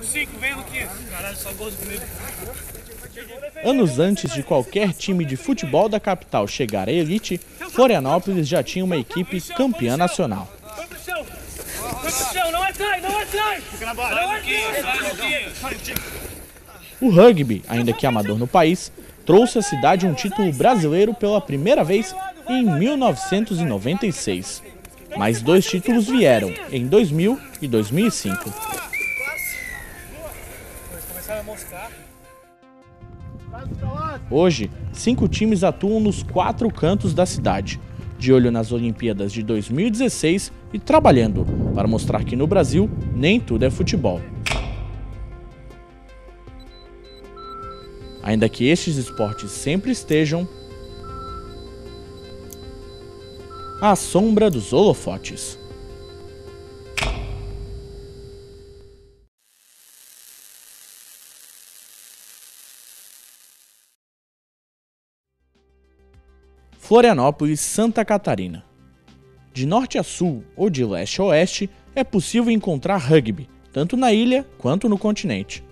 5, vem, Luquinha. Caralho, só gosto comigo. Anos antes de qualquer time de futebol da capital chegar à elite, Florianópolis já tinha uma equipe campeã nacional. Vai pro chão! Vai pro chão, não atrai, não atrai! Fica na bola, vai, Luquinha. O rugby, ainda que amador no país, trouxe à cidade um título brasileiro pela primeira vez em 1996. Mais 2 títulos vieram em 2000 e 2005. Hoje, 5 times atuam nos 4 cantos da cidade, de olho nas Olimpíadas de 2016 e trabalhando para mostrar que no Brasil nem tudo é futebol. Ainda que estes esportes sempre estejam à sombra dos holofotes. Florianópolis, Santa Catarina. De norte a sul ou de leste a oeste, é possível encontrar rugby, tanto na ilha quanto no continente.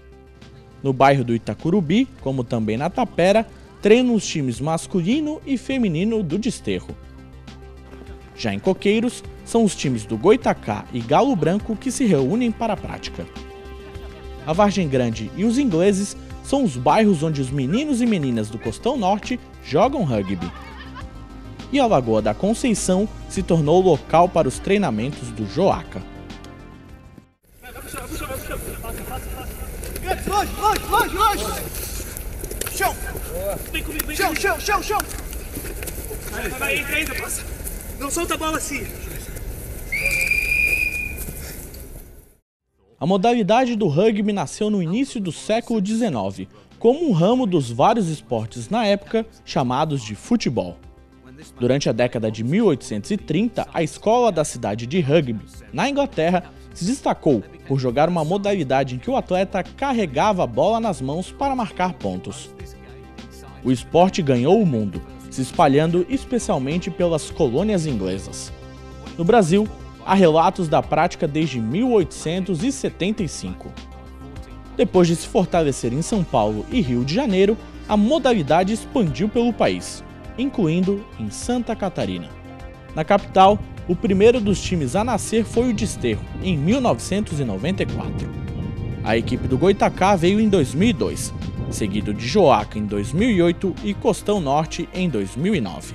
No bairro do Itacurubi, como também na Tapera, treinam os times masculino e feminino do Desterro. Já em Coqueiros, são os times do Goitacá e Galo Branco que se reúnem para a prática. A Vargem Grande e os Ingleses são os bairros onde os meninos e meninas do Costão Norte jogam rugby. E a Lagoa da Conceição se tornou local para os treinamentos do Joaca. Longe! Chão! Vem comigo, vem comigo! Chão! Vai, entra, passa! Não solta a bola assim! A modalidade do rugby nasceu no início do século XIX, como um ramo dos vários esportes na época chamados de futebol. Durante a década de 1830, a escola da cidade de rugby, na Inglaterra, se destacou por jogar uma modalidade em que o atleta carregava a bola nas mãos para marcar pontos. O esporte ganhou o mundo, se espalhando especialmente pelas colônias inglesas. No Brasil, há relatos da prática desde 1875. Depois de se fortalecer em São Paulo e Rio de Janeiro, a modalidade expandiu pelo país, incluindo em Santa Catarina. Na capital, o primeiro dos times a nascer foi o Desterro, em 1994. A equipe do Goitacá veio em 2002, seguido de Joaca em 2008 e Costão Norte em 2009.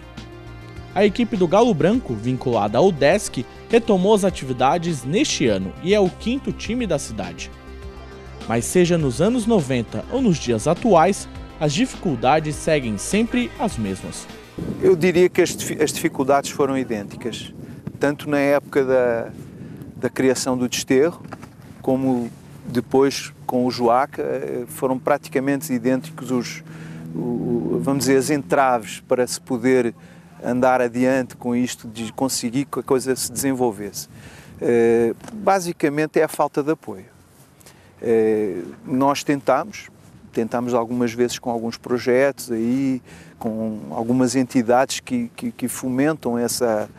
A equipe do Galo Branco, vinculada ao UDESC, retomou as atividades neste ano e é o 5º time da cidade. Mas seja nos anos 90 ou nos dias atuais, as dificuldades seguem sempre as mesmas. Eu diria que as dificuldades foram idênticas, tanto na época da criação do Desterro, como depois com o Joaca, foram praticamente idênticos vamos dizer, as entraves para se poder andar adiante com isto, de conseguir que a coisa se desenvolvesse. Basicamente é a falta de apoio. Nós tentámos algumas vezes com alguns projetos, aí, com algumas entidades que fomentam essa,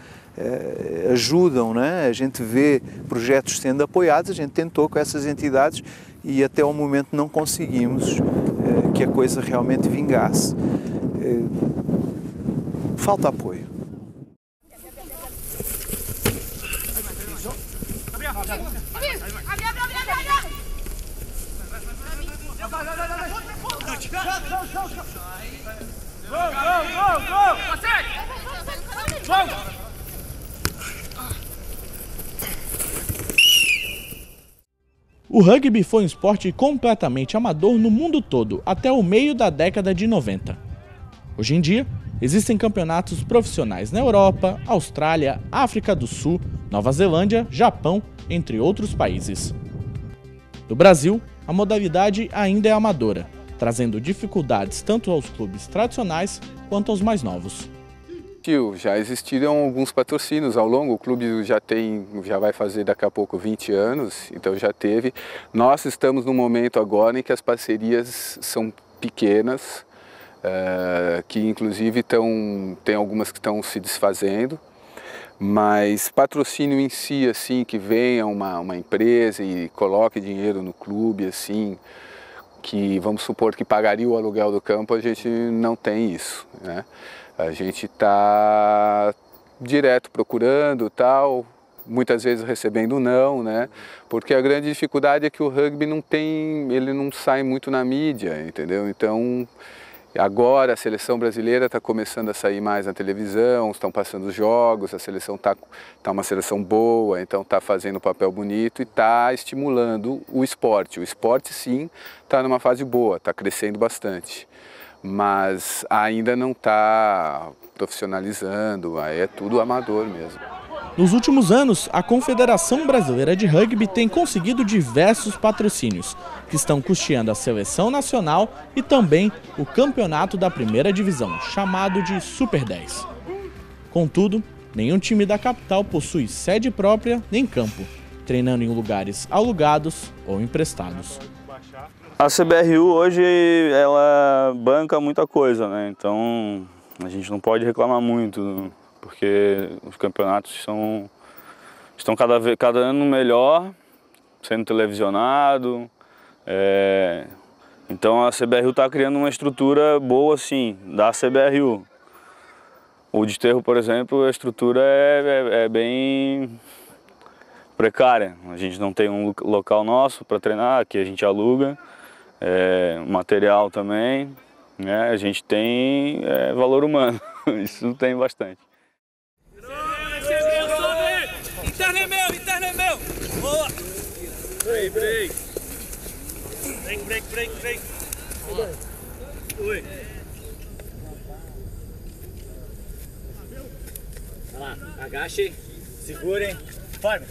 ajudam, né? A gente vê projetos sendo apoiados, a gente tentou com essas entidades e até ao momento não conseguimos que a coisa realmente vingasse. Falta apoio. O rugby foi um esporte completamente amador no mundo todo até o meio da década de 90. Hoje em dia, existem campeonatos profissionais na Europa, Austrália, África do Sul, Nova Zelândia, Japão, entre outros países. No Brasil, a modalidade ainda é amadora, trazendo dificuldades tanto aos clubes tradicionais quanto aos mais novos. Já existiram alguns patrocínios ao longo, o clube já vai fazer daqui a pouco 20 anos, então já teve. Nós estamos num momento agora em que as parcerias são pequenas, que inclusive tem algumas que estão se desfazendo, Mas patrocínio em si, assim, que venha uma empresa e coloque dinheiro no clube, assim, que vamos supor que pagaria o aluguel do campo, a gente não tem isso, né? A gente está direto procurando tal, muitas vezes recebendo não, né? Porque a grande dificuldade é que o rugby ele não sai muito na mídia, entendeu? Então, agora a seleção brasileira está começando a sair mais na televisão, estão passando os jogos, a seleção tá uma seleção boa, então está fazendo um papel bonito e está estimulando o esporte. O esporte sim está numa fase boa, está crescendo bastante, mas ainda não está profissionalizando, aí é tudo amador mesmo. Nos últimos anos, a Confederação Brasileira de Rugby tem conseguido diversos patrocínios, que estão custeando a seleção nacional e também o campeonato da primeira divisão, chamado de Super 10. Contudo, nenhum time da capital possui sede própria nem campo, treinando em lugares alugados ou emprestados. A CBRU hoje ela banca muita coisa, né? Então a gente não pode reclamar muito, porque os campeonatos estão cada ano melhor, sendo televisionado. Então a CBRU está criando uma estrutura boa, sim, da CBRU. O Desterro, por exemplo, a estrutura é bem precária. A gente não tem um local nosso para treinar, que a gente aluga, material também, né? A gente tem valor humano, isso tem bastante. Interno é meu! Boa! Break! Oi! Vai lá, agache, segurem, forme!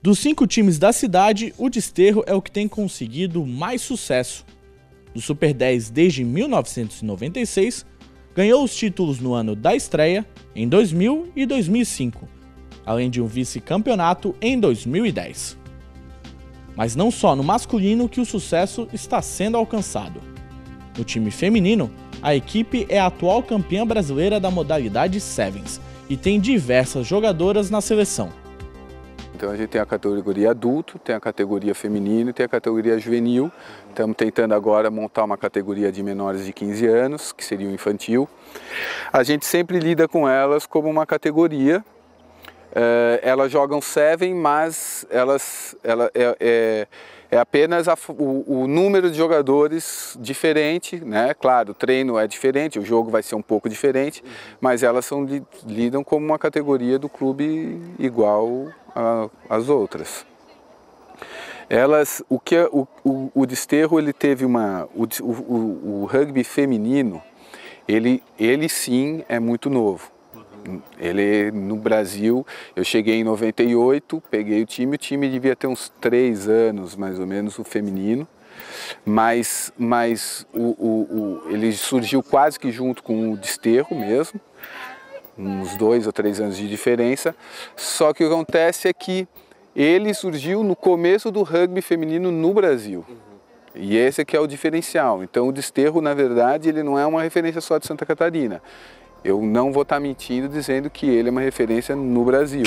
Dos 5 times da cidade, o Desterro é o que tem conseguido mais sucesso. Do Super 10 desde 1996, ganhou os títulos no ano da estreia, em 2000 e 2005, além de um vice-campeonato em 2010. Mas não só no masculino que o sucesso está sendo alcançado. No time feminino, a equipe é a atual campeã brasileira da modalidade Sevens e tem diversas jogadoras na seleção. Então a gente tem a categoria adulto, tem a categoria feminino e tem a categoria juvenil. Estamos tentando agora montar uma categoria de menores de 15 anos, que seria o infantil. A gente sempre lida com elas como uma categoria. Elas jogam Seven, mas é apenas o número de jogadores diferente, né? Claro, o treino é diferente, o jogo vai ser um pouco diferente, mas elas lidam como uma categoria do clube igual às outras. O Desterro, ele teve o rugby feminino, ele sim é muito novo. Ele, no Brasil, eu cheguei em 98, peguei o time devia ter uns 3 anos, mais ou menos, o feminino, mas ele surgiu quase que junto com o Desterro mesmo, uns 2 ou 3 anos de diferença, só que o que acontece é que ele surgiu no começo do rugby feminino no Brasil. E esse aqui é o diferencial. Então o Desterro, na verdade, ele não é uma referência só de Santa Catarina. Eu não vou estar mentindo dizendo que ele é uma referência no Brasil.